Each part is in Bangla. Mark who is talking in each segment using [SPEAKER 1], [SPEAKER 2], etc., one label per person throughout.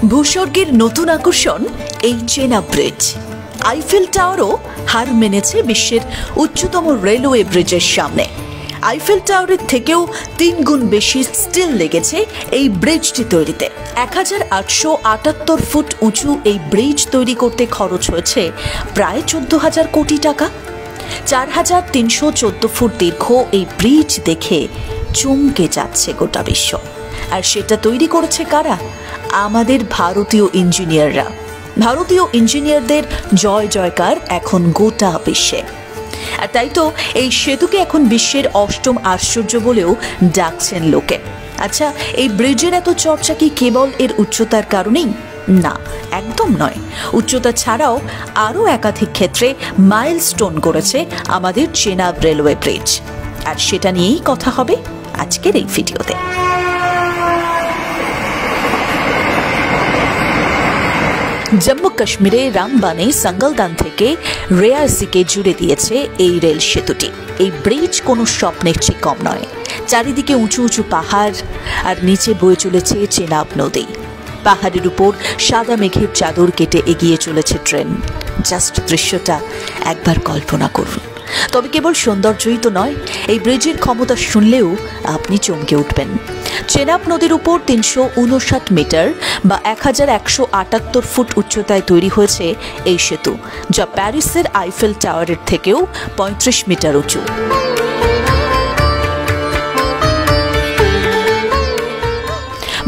[SPEAKER 1] ভূস্বর্গের নতুন আকর্ষণ এই চেনাব ব্রিজ। আইফেল টাওয়ারও হার মেনেছে বিশ্বের উচ্চতম রেলওয়ে ব্রিজের সামনে। আইফেল টাওয়ারের থেকেও ৩ গুণ বেশি স্টিল লেগেছে এই ব্রিজটি তৈরিতে। ১,৮৭৮ ফুট উঁচু এই ব্রিজ তৈরি করতে খরচ হয়েছে প্রায় ১৪,০০০ কোটি টাকা। ৪,৩১৪ ফুট দীর্ঘ এই ব্রিজ দেখে চমকে যাচ্ছে গোটা বিশ্ব। আর সেটা তৈরি করেছে কারা? আমাদের ভারতীয় ইঞ্জিনিয়াররা। ভারতীয় ইঞ্জিনিয়ারদের জয় জয়কার এখন গোটা বিশ্বে। আর তাই তো এই সেতুকে এখন বিশ্বের ৮ম আশ্চর্য বলেও ডাকছেন লোকে। আচ্ছা, এই ব্রিজের এত চর্চা কি কেবল এর উচ্চতার কারণেই? না, একদম নয়। উচ্চতা ছাড়াও আরও একাধিক ক্ষেত্রে মাইলস্টোন করেছে আমাদের চেনাব রেলওয়ে ব্রিজ। আর সেটা নিয়েই কথা হবে আজকের এই ভিডিওতে। জম্মু কাশ্মীরে রামবানে সঙ্গলদান থেকে রেয়াসিকে জুড়ে দিয়েছে এই রেল সেতুটি। এই ব্রিজ কোনো স্বপ্নের চেয়ে কম নয়। চারিদিকে উঁচু উঁচু পাহাড় আর নিচে বয়ে চলেছে চেনাব নদী। পাহাড়ের উপর সাদা মেঘের চাদর কেটে এগিয়ে চলেছে ট্রেন। জাস্ট দৃশ্যটা একবার কল্পনা করুন। তবে কেবল সৌন্দর্যই তো নয়, এই ব্রিজের ক্ষমতা শুনলেও আপনি চমকে উঠবেন। চেনাব নদীর উপর ৩৫৯ মিটার বা ১,১৭৮ ফুট উচ্চতায় তৈরি হয়েছে এই সেতু, যা প্যারিসের আইফেল টাওয়ারের থেকেও ৩৫ মিটার উঁচু।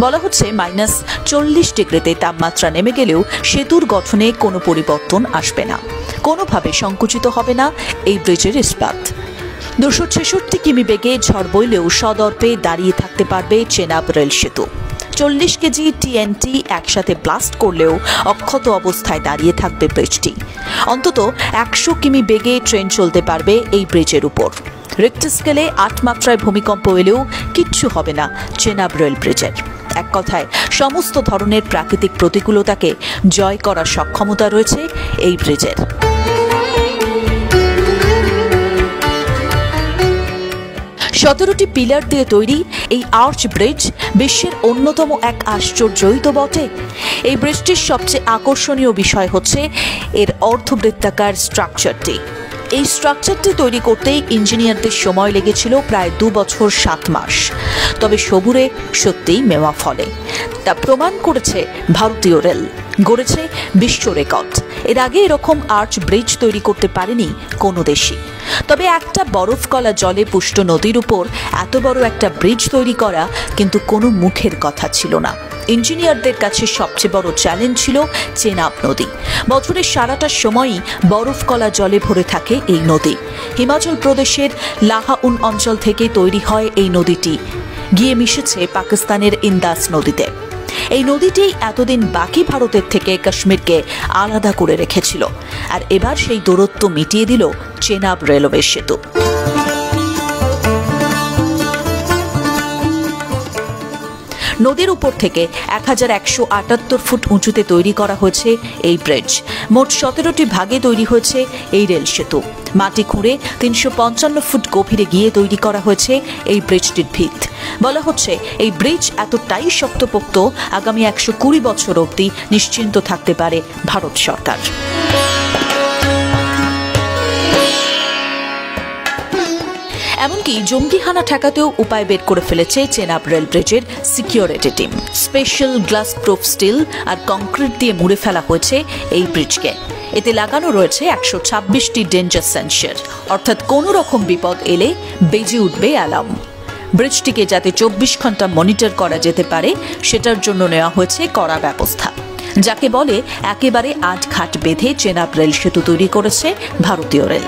[SPEAKER 1] বলা হচ্ছে -৪০ ডিগ্রিতে তাপমাত্রা নেমে গেলেও সেতুর গঠনে কোনো পরিবর্তন আসবে না, কোনোভাবে সংকুচিত হবে না এই ব্রিজের ইস্পাত। ২৬৬ কিমি বেগে ঝড় বইলেও সদর্পে দাঁড়িয়ে থাকতে পারবে চেনাব রেল সেতু। ৪০ কেজি TNT একসাথে ব্লাস্ট করলেও অক্ষত অবস্থায় দাঁড়িয়ে থাকবে ব্রিজটি। অন্তত ১০০ কিমি বেগে ট্রেন চলতে পারবে এই ব্রিজের উপর। রিক্টার স্কেলে ৮ মাত্রায় ভূমিকম্প এলেও কিচ্ছু হবে না চেনাব রেল ব্রিজের। এক কথায় সমস্ত ধরনের প্রাকৃতিক প্রতিকূলতাকে জয় করার সক্ষমতা রয়েছে এই ব্রিজের। সতেরোটি পিলার দিয়ে তৈরি এই আর্চ ব্রিজ বিশ্বের অন্যতম এক আশ্চর্যই তো বটে। এই ব্রিজটির সবচেয়ে আকর্ষণীয় বিষয় হচ্ছে এর অর্ধবৃত্তাকার স্ট্রাকচারটি। এই স্ট্রাকচারটি তৈরি করতেই ইঞ্জিনিয়ারদের সময় লেগেছিল প্রায় ২ বছর ৭ মাস। তবে সবুরে সত্যিই মেওয়া ফলে, তা প্রমাণ করেছে ভারতীয় রেল, গড়েছে বিশ্ব রেকর্ড। এর আগে এরকম আর্চ ব্রিজ তৈরি করতে পারেনি কোনো দেশই। তবে একটা বরফকলা জলে পুষ্ট নদীর উপর এত বড় একটা ব্রিজ তৈরি করা কিন্তু কোনো মুখের কথা ছিল না। ইঞ্জিনিয়ারদের কাছে সবচেয়ে বড় চ্যালেঞ্জ ছিল চেনাব নদী। বছরের সারাটা সময়ই বরফকলা জলে ভরে থাকে এই নদী। হিমাচল প্রদেশের লাহাউন অঞ্চল থেকে তৈরি হয় এই নদীটি, গিয়ে মিশেছে পাকিস্তানের ইন্দাস নদীতে। এই নদীটি এতদিন বাকি ভারতের থেকে কাশ্মীরকে আলাদা করে রেখেছিল। আর এবার সেই দূরত্ব মিটিয়ে দিল চেনাব রেলওয়ে সেতু। নদীর উপর থেকে ১,১৭৮ ফুট উঁচুতে তৈরি করা হয়েছে এই ব্রিজ। মোট ১৭টি ভাগে তৈরি হয়েছে এই রেল সেতু। মাটি খুঁড়ে ৩৫৫ ফুট গভীরে গিয়ে তৈরি করা হয়েছে এই ব্রিজটির ভিত। বলা হচ্ছে এই ব্রিজ এতটাই শক্তপোক্ত, আগামী ১২০ বছর অবধি নিশ্চিন্ত থাকতে পারে ভারত সরকার। এমনকি জঙ্গিহানা ঠেকাতেও উপায় বের করে ফেলেছে চেনাব রেল ব্রিজের security team. Special glass proof steel আর কংক্রিট দিয়ে মুড়ে ফেলা হয়েছে এই ব্রিজকে। এতে লাগানো রয়েছে ১২৬টি ডেঞ্জার সেন্সর, অর্থাৎ কোনো রকম বিপদ এলে বেজে উঠবে অ্যালার্ম। ব্রিজটিকে যাতে ২৪ ঘন্টা মনিটর করা যেতে পারে সেটার জন্য নেওয়া হয়েছে কড়া ব্যবস্থা, যাকে বলে একেবারে আটঘাট বেঁধে চেনাব রেল সেতু তৈরি করেছে ভারতীয় রেল।